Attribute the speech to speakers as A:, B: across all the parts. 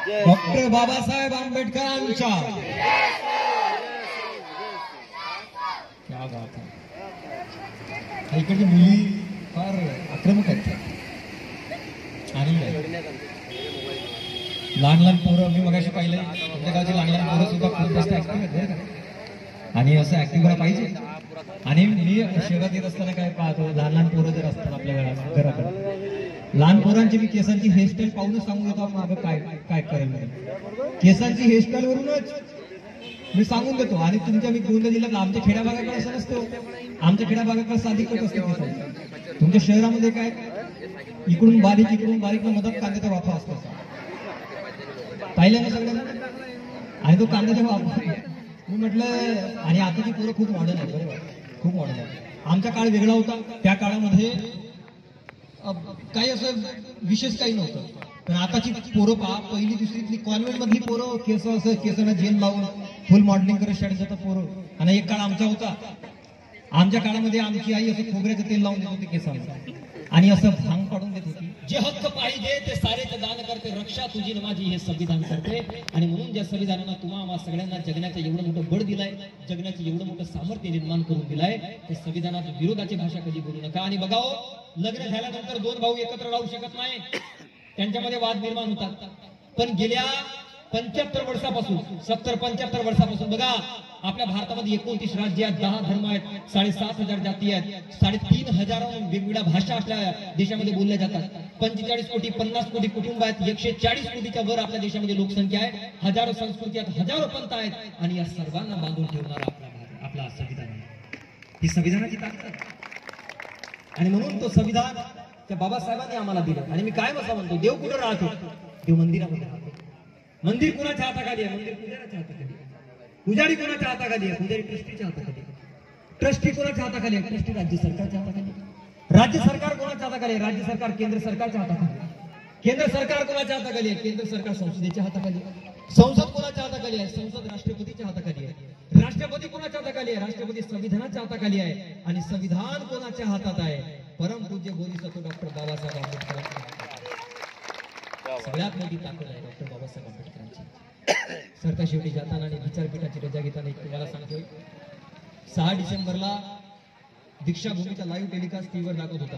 A: Doctor Babasaheb आंबेडकरांच्या क्या बात आहे. इकडची मुली फार आक्रमक आहेत आणि लहान लहान पोरं मी मगाशी पाहिलं तुमच्या गावची लहान लहान पोरं सुद्धा खूप जास्त ऍक्टिव्ह आहेत बरं का. आणि असं ऍक्टिव्ह व्हायला पाहिजे. आणि मी शहरात येत असताना काय पाहतो लहान लहान पोरं जर असतात आपल्या घराकडे लहान पोरांची मी केसांची हेअरस्टाईल पाहूनच सांगून देतो मागं काय काय करेल. केसांची हेअरस्टाईल वरूनच मी सांगून देतो. आणि तुमच्या मी गोंदिया जिल्ह्यात आमच्या खेड्या भागाकडे असं नसतो. आमच्या खेड्या भागाकडे साधी कट असते केसांची. तुमच्या शहरामध्ये काय इकडून बारीक मदत कांद्याचा वाफा असतो पाहिलं ना सगळ्यांना. आणि तो कांद्याचा वाफा मी म्हटलं. आणि आताची पोरं खूप मॉडर्न आहे बरोबर खूप मॉडर्न आहे. आमचा काळ वेगळा होता. त्या काळामध्ये काही असं विशेष काही नव्हतं. पण आताची पोरं पहा पहिली दुसरीतली कॉन्व्हेंट मधली पोरं केसांना जेल लावून फुल मॉडेलिंग करत शाळेत जातात पोरं. आणि एक काळ आमचा होता. आमच्या काळामध्ये आमची आई असं खोबऱ्याचं तेल लावून देत होती केसांना आणि असं भांग पाडून देत होती. जे हक्क पाहिजे ते सारेच दान करते रक्षा तुझी न माझी हे संविधान करते. आणि म्हणून ज्या संविधानानं तुम्हा सगळ्यांना जगण्याचं एवढं मोठं बळ दिलाय जगण्याचं एवढं मोठं सामर्थ्य निर्माण करून दिलाय त्या संविधानात विरोधाची भाषा कधी बोलू नका. आणि बघाओ लग्न झाल्यानंतर दोन भाऊ एकत्र राहू शकत नाही. त्यांच्यामध्ये वाद निर्माण होतात. पण गेल्या 75 वर्षापासून 70-75 वर्षापासून बघा आपल्या भारतामध्ये 29 राज्य आहेत 10 धर्म आहेत 7,500 जाती आहेत 3,500 वेगवेगळ्या भाषा आपल्या देशामध्ये बोलल्या जातात. 45 कोटी 50 कोटी कुटुंब आहेत 140 कोटीच्या वर आपल्या देशामध्ये लोकसंख्या आहे. हजारो संस्कृती आहेत हजारो पंथ आहेत. आणि या सर्वांना बांधून ठेवणारा आपला संविधान आहे. ही संविधानाची ताकद. आणि म्हणून तो संविधान त्या बाबासाहेबांनी आम्हाला दिलं. आणि मी काय असं म्हणतो देव कुठं राहतो देव मंदिरामध्ये राहतो. मंदिर कोणाच्या हाताखाली आहे मंदिर पुजाऱ्याच्या हाताखाली. पुजारी कोणाच्या हाताखाली आहे पुजारी ट्रस्टीच्या हाताखाली. ट्रस्टी कोणाच्या हाताखाली आहे ट्रस्टी राज्य सरकारच्या हाताखाली. राज्य सरकार कोणाच्या हाताखाली आहे राज्य सरकार केंद्र सरकारच्या हाताखाली. केंद्र सरकार कोणाच्या हाताखाली आहे केंद्र सरकार संसदेच्या हाताखाली. संसद कोणाच्या हाताखाली आहे संसद राष्ट्रपतीच्या हाताखाली आहे. राष्ट्रपती कोणाच्या हाताखाली आहे राष्ट्रपती संविधानाच्या हाताखाली आहे. आणि संविधान कोणाच्या हातात आहे परमपूज्य बोधिसत्व डॉक्टर बाबासाहेब आंबेडकर. सगळ्यात मोठी ताकद आहे डॉक्टर बाबासाहेब आंबेडकरांची. सरता शेवटी जाताना आणि विचारपीठाची रजा घेताना तुम्हाला सांगतोय 6 डिसेंबरला दीक्षाभूमीचा लाईव्ह टेलिकास्ट टीव्हीवर दाखवत होता.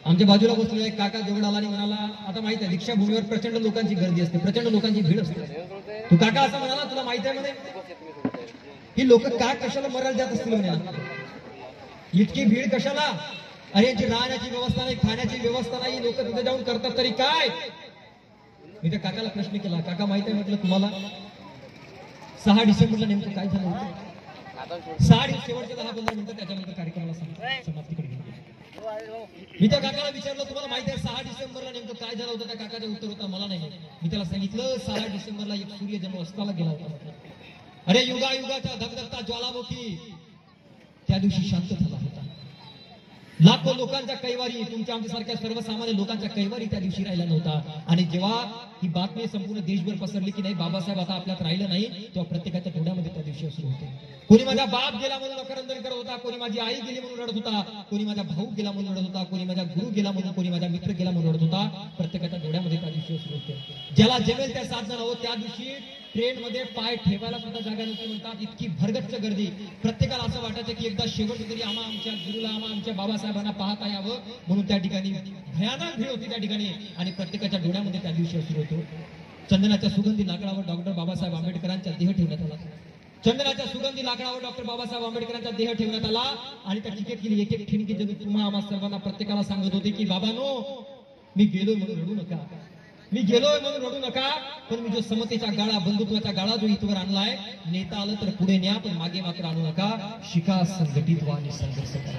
A: आमच्या बाजूला बसलेला एक काका जवळ आला आणि म्हणाला आता माहित आहे दीक्षाभूमीवर प्रचंड लोकांची गर्दी असते प्रचंड लोकांची भीड असते. तो काका असं म्हणाला तुला माहित आहे म्हणे ही लोक काय कशाला मरायला जात असतील म्हणे इतकी भीड कशाला. अरे यांची राहण्याची व्यवस्था नाही खाण्याची व्यवस्था नाही लोक तिथे जाऊन करतात तरी काय. मी त्या काकाला प्रश्न केला काका माहित आहे म्हटलं तुम्हाला 6 डिसेंबरला नेमकं काय झालं होतं. 6 शेवटचे 10-15 मिनिटं त्याच्यानंतर कार्यक्रमाला समाप्तीकडे गेलो. मी त्या काकाला विचारलं तुम्हाला माहिती आहे 6 डिसेंबरला नेमकं काय झालं होतं. त्या काकाचं उत्तर होतं मला नाही. मी त्याला सांगितलं 6 डिसेंबरला एक सूर्यजन्म अस्ताला गेला होता. अरे युगायुगाच्या धगधगता ज्वालामुखी त्या दिवशी शांत झाला होता. लाखो लोकांच्या कैवारी तुमच्या आमच्यासारख्या सर्वसामान्य लोकांच्या कैवारी त्या दिवशी राहिला नव्हता. आणि जेव्हा ही बातमी संपूर्ण देशभर पसरली की नाही बाबासाहेब आता आपल्यात राहिलं नाही तेव्हा प्रत्येकाच्या डोळ्यामध्ये त्या दिवशी अश्रू होते. कोणी माझा बाप गेला म्हणून अकरंदन करत होता कोणी माझी आई गेली म्हणून रडत होता कोणी माझा भाऊ गेला म्हणून रडत होता कोणी माझा गुरु गेला म्हणून कोणी माझा मित्र गेला म्हणून रडत होता. प्रत्येकाच्या डोळ्यामध्ये त्या दिवशी अश्रू होते. ज्याला जमेल त्या 7 जण आहोत त्या दिवशी ट्रेन मध्ये पाय ठेवायला सुद्धा जागा नव्हती म्हणतात. इतकी भरगच्च गर्दी. प्रत्येकाला असं वाटायचं की एकदा शेवट तरी आमच्या गुरुला आमच्या बाबासाहेबांना पाहता यावं म्हणून त्या ठिकाणी भयानक भीड होती त्या ठिकाणी. आणि प्रत्येकाच्या डोळ्यामध्ये त्या दिवशी अश्रू होतो. चंदनाच्या सुगंधी लाकडावर डॉक्टर बाबासाहेब आंबेडकरांचा देह ठेवण्यात आला. चंदनाच्या सुगंधी लाकडावर डॉक्टर बाबासाहेब आंबेडकरांचा देह ठेवण्यात आला. आणि त्या टिकेट केली एक एक ठिणकी जणू तुम्हा आम्हा सर्वांना प्रत्येकाला सांगत होते की बाबानो मी गेलोय म्हणून रडू नका मी गेलोय म्हणून रडू नका. पण मी जो समतेचा गाळा बंधुत्वाचा गाळा जो इथवर आणलाय नेता आलं तर पुढे न्या पण मागे मात्र आणू नका. शिका संघटित व्हा आणि संघर्ष करा.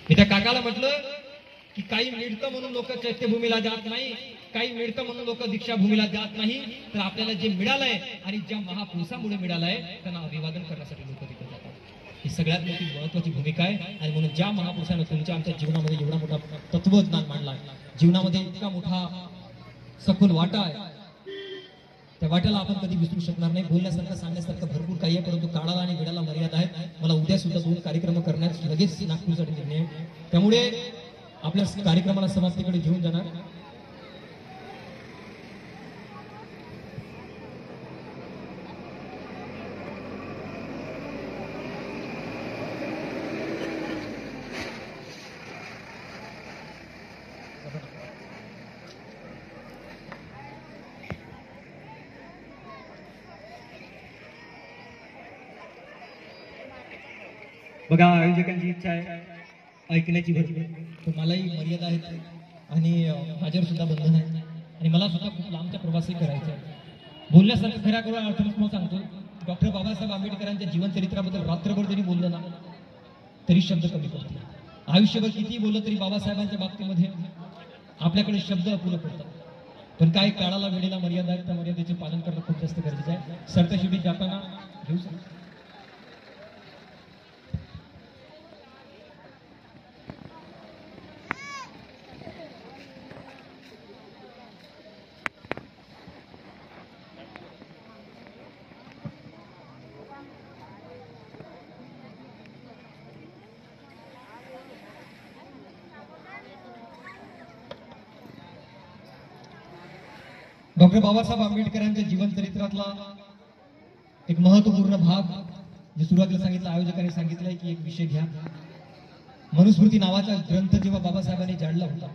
A: मी त्या काकाला म्हटलं की काही मिळतं म्हणून लोक चैत्यभूमीला जात नाही काही मिळतं म्हणून लोक दीक्षाभूमीला जात नाही. तर आपल्याला जे मिळालंय आणि ज्या महापुरुषामुळे मिळालंय त्यांना अभिवादन करण्यासाठी लोक तिथे जातात. ही सगळ्यात मोठी महत्वाची भूमिका आहे. आणि म्हणून ज्या महापुरुषानं तुमच्या आमच्या जीवनामध्ये एवढा मोठा तत्वज्ञान मांडलाय जीवनामध्ये इतका मोठा सखोल वाटा आहे त्या वाट्याला आपण कधी विसरू शकणार नाही. बोलण्यासारखं सांगण्यासारखं भरपूर काही आहे परंतु काळाला आणि वेळाला मर्यादा आहे. मला उद्या सुद्धा 2 कार्यक्रम करण्यास लगेच नागपूरसाठी निर्णय आहे. त्यामुळे आपल्या कार्यक्रमाला समाप्तीकडे घेऊन जाणार बघा आयोजकांची इच्छा आहे ऐकण्याची भरपूर, पण मलाही मर्यादा आहेत आणि माझ्यावर सुद्धा बंधन आहे आणि मला सुद्धा खूप लांबचा प्रवासही करायचा आहे. बोलण्यासारखं खऱ्या खऱ्या अर्थानं सांगतो, डॉक्टर बाबासाहेब आंबेडकरांच्या जीवनचरित्राबद्दल रात्रभर जरी बोललं ना तरी शब्द कमी पडतील. आयुष्यभर किती बोललं तरी बाबासाहेबांच्या बाबतीमध्ये आपल्याकडे शब्द अपुरे पडतात. पण काय काळाला वेळेला मर्यादा आहे, त्या मर्यादेचे पालन करणं खूप जास्त गरजेचं आहे. सरता शेवटी जाताना घेऊ शकतो. डॉक्टर बाबासाहेब आंबेडकरांच्या जीवनचरित्रातला एक महत्वपूर्ण भाग जे सुरुवातीला सांगितलं, आयोजकांनी सांगितलंय की एक विषय घ्या. मनुस्मृती नावाचा ग्रंथ जेव्हा बाबासाहेबांनी जाळला होता,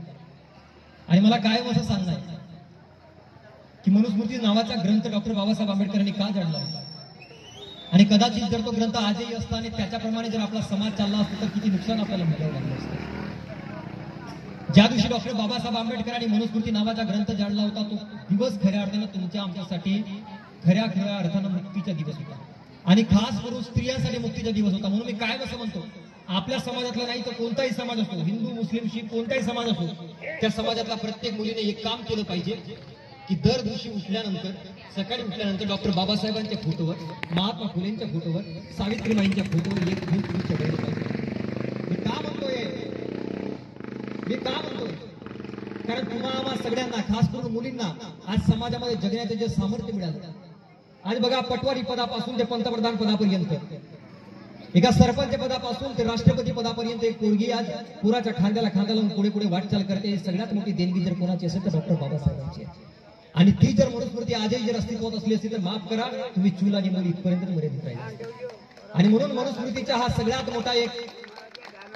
A: आणि मला कायम असं सांगणं आहे की मनुस्मृती नावाचा ग्रंथ डॉक्टर बाबासाहेब आंबेडकरांनी का जाळला होता, आणि कदाचित जर तो ग्रंथ आजही असता आणि त्याच्याप्रमाणे जर आपला समाज चालला असता तर किती नुकसान आपल्याला मिळावं लागलं असतं. ज्या दिवशी डॉक्टर बाबासाहेब आंबेडकरांनी मनुस्मृती नावाचा ग्रंथ जाळला होता, तो दिवस खऱ्या अर्थानं तुमच्या आमच्यासाठी खऱ्या अर्थानं मुक्तीचा दिवस होता, आणि खास करून स्त्रियांसाठी मुक्तीचा दिवस होता. म्हणून मी काय असं म्हणतो, आपल्या समाजातला नाही तर कोणताही समाज असतो, हिंदू मुस्लिम शीख कोणताही समाज असतो, त्या समाजातला प्रत्येक मुलीने एक काम केलं पाहिजे की दर दिवशी उठल्यानंतर, सकाळी उठल्यानंतर डॉक्टर बाबासाहेबांच्या फोटोवर, महात्मा फुलेंच्या फोटोवर, सावित्रीबाईंच्या फोटोवर एक फूल चढवलं पाहिजे. मी का म्हणतोय, कारण तुम्हाला सगळ्यांना, खास करून मुलींना, आज समाजामध्ये जगण्याचं जे सामर्थ्य मिळालं, आज बघा पटवारी पदापासून ते पंतप्रधान पदापर्यंत, एका सरपंच पदापासून ते राष्ट्रपती पदापर्यंत एक पोरगी आज पुराच्या खांद्याला खांदा लावून पुढे पुढे वाटचाल करते. सगळ्यात मोठी देणगी जर कोणाची असेल तर डॉक्टर बाबासाहेबांची, आणि ती जर मनुस्मृती आजही जर अस्तित्वात असली असती तर माफ करा, तुम्ही चूल आणि मूल इथपर्यंत मर्यादित राहिले. आणि म्हणून मनुस्मृतीचा हा सगळ्यात मोठा एक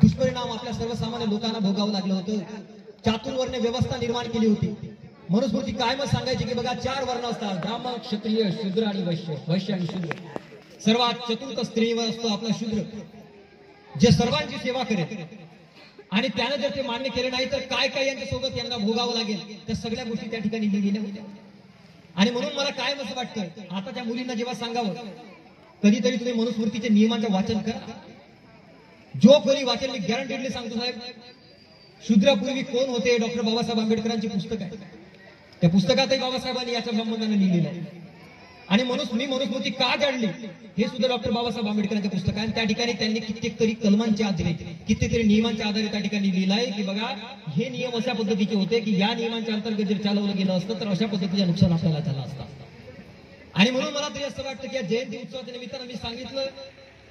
A: दुष्परिणाम आपल्या सर्वसामान्य लोकांना भोगावं लागलं होतं. चातुर्वर्ण व्यवस्था निर्माण केली होती. मनुस्मृती काय मग सांगायची की बघा 4 वर्ण असतात, ब्राह्मण, क्षत्रिय, शूद्र आणि वैश्य. वैश्य आणि शूद्र, सर्वात चतुर्थ स्त्रीवर असतो आपला शूद्र, जे सर्वांची सेवा करेल, आणि त्याने जर ते मान्य केले नाही तर काय काय यांच्या सोबत यांना भोगावं लागेल, त्या सगळ्या गोष्टी त्या ठिकाणी लिहिलेल्या होत्या. आणि म्हणून मला काय असं वाटतं, आता त्या मुलींना जेव्हा सांगावं, कधीतरी तुम्ही मनुस्मृतीच्या नियमांचं वाचन करा. जो कोणी वाचेल, मी गॅरंटीडली सांगतो साहेब, शूद्रापूर्वी कोण होते, डॉक्टर बाबासाहेब आंबेडकरांची पुस्तक आहे, त्या पुस्तकातही बाबासाहेबांनी याच्या संबंधाने लिहिलेलं आहे. आणि मी मनुस्मृती का जाणली हे सुद्धा डॉक्टर बाबासाहेब आंबेडकरांचे पुस्तक आहे, आणि त्या ठिकाणी त्यांनी कित्येक तरी कलमांच्या आधारे, कित्येक तरी नियमांच्या आधारे त्या ठिकाणी लिहिलंय की बघा हे नियम अशा पद्धतीचे होते की या नियमांच्या अंतर्गत जर चालवलं गेलं असतं तर अशा पद्धतीचं नुकसान आपल्याला झालं असतं. आणि म्हणून मला तरी असं वाटतं की या जयंती उत्सवाच्या निमित्तानं मी सांगितलं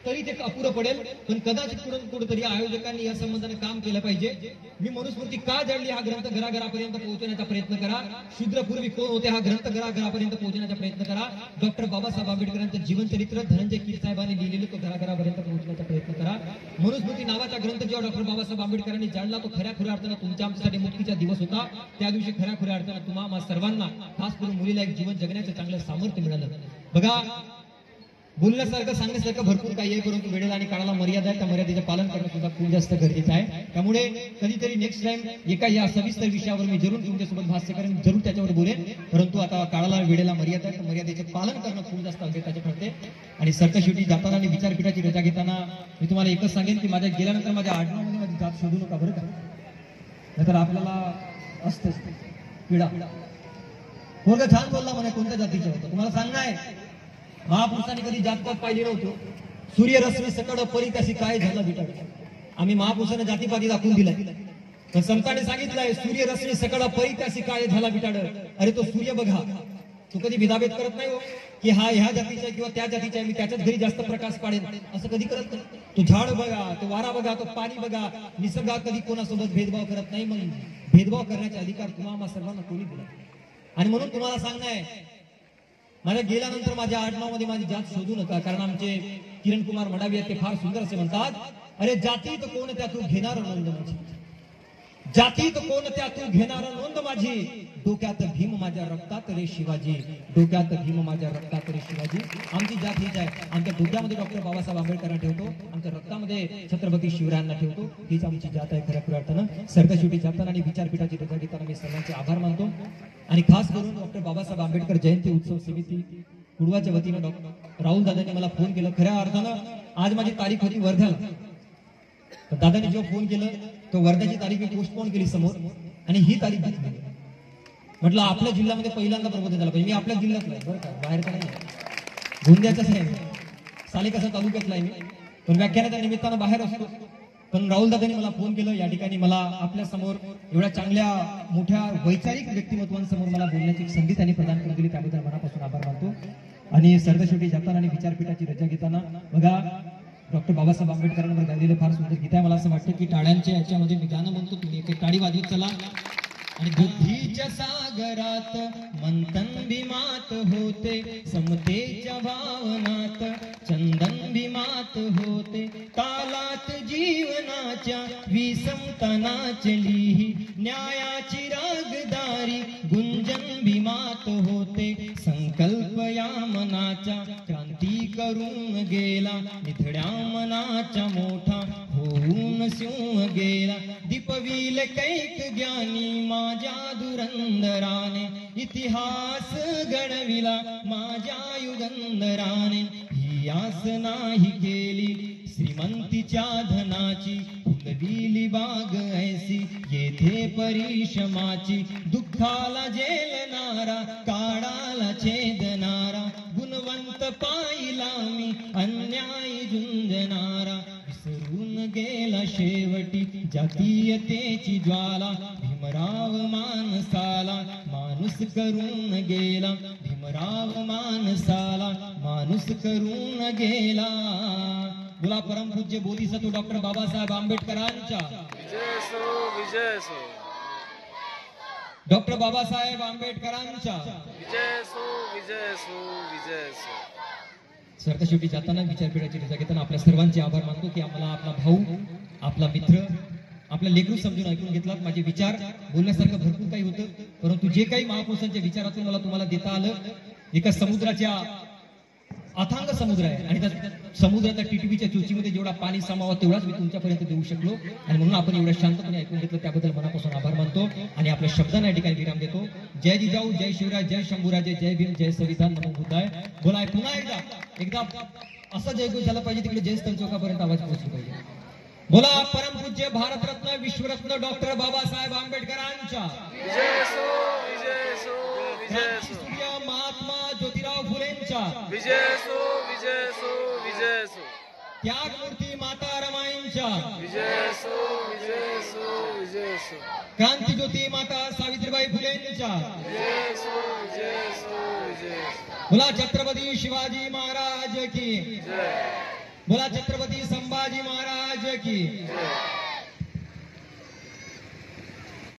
A: तरी ते अपुरं पडेल, पण कदाचित कुठेतरी आयोजकांनी या संबंधाने काम केलं पाहिजे. मी मनुस्मृती का जाणली हा ग्रंथ घराघरापर्यंत पोहोचवण्याचा प्रयत्न करा. शूद्रपूर्वी कोण होते हा ग्रंथ घराघरापर्यंत पोहोचण्याचा प्रयत्न करा. डॉक्टर बाबासाहेब आंबेडकरांचं जीवनचरित्र धनंजय कीरसाहेबांनी लिहिलेलं तो घराघरापर्यंत पोहोचण्याचा प्रयत्न करा. मनुस्मृती नावाचा ग्रंथ जेव्हा डॉक्टर बाबासाहेब आंबेडकरांनी जाणला, तो खऱ्या अर्थानं तुमच्या आमच्यासाठी मुक्तीचा दिवस होता. त्या दिवशी खऱ्या अर्थानं तुम्हा सर्वांना, खास करून मुलीला एक जीवन जगण्याचं चांगलं सामर्थ्य मिळालं. बघा बोलण्यासारखं सांगण्यासारखं भरपूर काही आहे, परंतु वेळेला आणि काळाला मर्यादा आहे. त्या मर्यादेचं पालन करणं सुद्धा खूप जास्त गरजेचं आहे. त्यामुळे कधीतरी नेक्स्ट टाइम एका या सविस्तर विषयावर मी जरूर तुमच्यासोबत भाष्य करेन, जरूर त्याच्यावर बोलेन, परंतु आता काळाला वेळेला मर्यादा आहे. त्या मर्यादेचं पालन करणं खूप जास्त अगत्याचे ठरते. आणि सरता शेवटी जाताना आणि विचारपीठाची रजा घेताना मी तुम्हाला एकच सांगेन की माझ्या गेल्यानंतर माझ्या आडनावामध्ये माझी जात शोधू नका बरं का, नाहीतर आपल्याला असतेच पिढा. पोरगं छान बोलला म्हणे कोणत्या जातीचं होतं, तुम्हाला सांगणं आहे महापुरुषांनी कधी जातपात पाहिली नव्हतो. सूर्यरश्मी सकड परी त्याशी काय झालं बिटाड. आम्ही महापुरुषांना जातीपाती दाखवून दिलाय, पण संतांनी सांगितलंय सूर्यरश्मी सकड परी त्याशी काय झाला बिटाड. अरे तो सूर्य बघा, तो कधी भेदाभेद करत नाही हो की हा ह्या जातीचा किंवा त्या जातीचा आहे, मी त्याच्याच घरी जास्त प्रकाश पाडेन असं कधी करत नाही. तो झाड बघा, तो वारा बघा, तो पाणी बघा, निसर्गात कधी कोणासोबत भेदभाव करत नाही. मग भेदभाव करण्याचा अधिकार तुम्हाला सर्वांना कोणी दिला. आणि म्हणून तुम्हाला सांगणं आहे, माझ्या गेल्यानंतर माझ्या आडनावामध्ये माझी जात शोधू नका, कारण आमचे किरण कुमार मडावी ते फार सुंदर असे म्हणतात, अरे जातीत कोण त्या तू घेणार नोंद माझी, जातीत कोण त्या तू घेणार नोंद माझी, डोक्यात भीम माझ्या रक्तात रे शिवाजी, डोक्यात भीम माझ्या रक्तात रे शिवाजी. आमची जात हीच आहे. आमच्या डोक्यामध्ये डॉक्टर बाबासाहेब आंबेडकरांना ठेवतो, आमच्या रक्तामध्ये छत्रपती शिवरायांना ठेवतो. हीच आमची जात आहे खऱ्या अर्थानं. सरता शेवटी जाताना आणि विचारपीठाची रजा घेताना मी सर्वांचे आभार मानतो. आणि खास करून डॉक्टर बाबासाहेब आंबेडकर जयंती उत्सव समिती कुडवाच्या वतीनं डॉक्टर राहुल दादांनी मला फोन केलं. खऱ्या अर्थानं आज माझी तारीख होती वर्ध्याला, तर दादाने जेव्हा फोन केलं तो वर्ध्याची तारीख मी पोस्टपोन केली समोर आणि ही तारीख घेतली. म्हटलं आपल्या जिल्ह्यामध्ये पहिल्यांदा प्रबोधन झालं पाहिजे. मी आपल्या जिल्ह्यातला आहे बरं का, बाहेरचा नाही, गोंदियाचाच आहे, सालेकसा तालुक्यातला आहे मी, पण व्याख्यानाच्या निमित्तानं बाहेर असतो. पण राहुल दादांनी मला फोन केलं. या ठिकाणी मला आपल्या समोर एवढ्या चांगल्या मोठ्या वैचारिक व्यक्तिमत्वांसमोर मला बोलण्याची संधी त्यांनी प्रदान करून दिली, त्याबद्दल मनापासून आभार मानतो. आणि सरता शेवटी जाताना आणि विचारपीठाची रजा घेताना बघा डॉक्टर बाबासाहेब आंबेडकरांवर गायलेलं फार सुंदर गीत आहे. मला असं वाटतं की टाळ्यांच्या याच्यामध्ये मी गाणं म्हणतो, तुम्ही एक टाळी वाजवत चला. आणि बुद्धीच्या सागरात मंथन भीमात होते, समतेच्या भावनात चंदन भीमात होते, तालात जीवनाच्या विषमता नाचली, न्यायाची रागदारी गुंजन भीमात होते, संकल्प या मनाच्या क्रांती करून गेला, निधड्या मनाच्या मोठा होऊन सिंह गेला, दीपविल कैक ज्ञानी माझ्या धुरंधराने, इतिहास घडविला माझ्या युगंधराने, ही आस नाही केली श्रीमंतीच्या धनाची, फुलविली बाग ऐसी येथे परिश्रमाची, दुःखाला झेलणारा काळाला छेदणारा, गुणवंत पाहिला मी अन्यायी झुंजणारा, विसरून गेला शेवटी जातीयतेची ज्वाला, भीमराव माणसाला माणूस करून गेला, भीमराव माणसाला माणूस करून गेला. बोला परमपूज्य बोधिसत्व डॉक्टर बाबासाहेब आंबेडकरांच्या
B: विजय असो, विजय असो.
A: डॉक्टर बाबासाहेब आंबेडकरांच्या
B: विजय असो, विजय असो, विजय असो.
A: सरता शेवटी जाताना विचारपीठाची रजा घेताना आपल्या सर्वांचे आभार मानतो की आम्हाला आपला भाऊ, आपला मित्र, आपल्या लेकरू समजून ऐकून घेतलात. माझे विचार बोलण्यासारखं भरपूर काही होतं, परंतु जे काही महापुरुषांच्या विचारातून मला तुम्हाला देता आलं, एका समुद्राच्या अथांग समुद्र आहे आणि त्या समुद्राच्या टिटवीच्या चोचीमध्ये जेवढा पाणी सामावा तेवढाच मी तुमच्यापर्यंत देऊ शकलो, आणि म्हणून आपण एवढ्या शांतपणे ऐकून घेतलं, त्याबद्दल मनापासून आभार मानतो. आणि आपल्या शब्दांना या ठिकाणी विराम देतो. जय जिजाऊ, जय शिवराय, जय शंभूराजे, जय भीम, जय संविधान, नमो बुद्धाय. बोलाय पुन्हा एकदा असा जयघोष झाला पाहिजे, तिकडे जयस्तंभ चौकापर्यंत आवाज पोहोचला पाहिजे. बोला परमपूज्य भारतरत्न विश्वरत्न डॉक्टर बाबासाहेब आंबेडकरांच्या
B: विजय असो, विजय असो, विजय असो.
A: सूर्य महात्मा ज्योतिराव फुलेंच्या
B: विजय असो, विजय असो, विजय असो.
A: त्यागमूर्ती माता रमाईंच्या
B: विजय असो, विजय असो, विजय असो.
A: क्रांतिज्योती माता सावित्रीबाई फुलेंच्या
B: विजय असो, विजय असो, विजय असो.
A: बोला छत्रपती शिवाजी महाराज की
B: जय.
A: बोला छत्रपती संभाजी महाराज की
B: जय.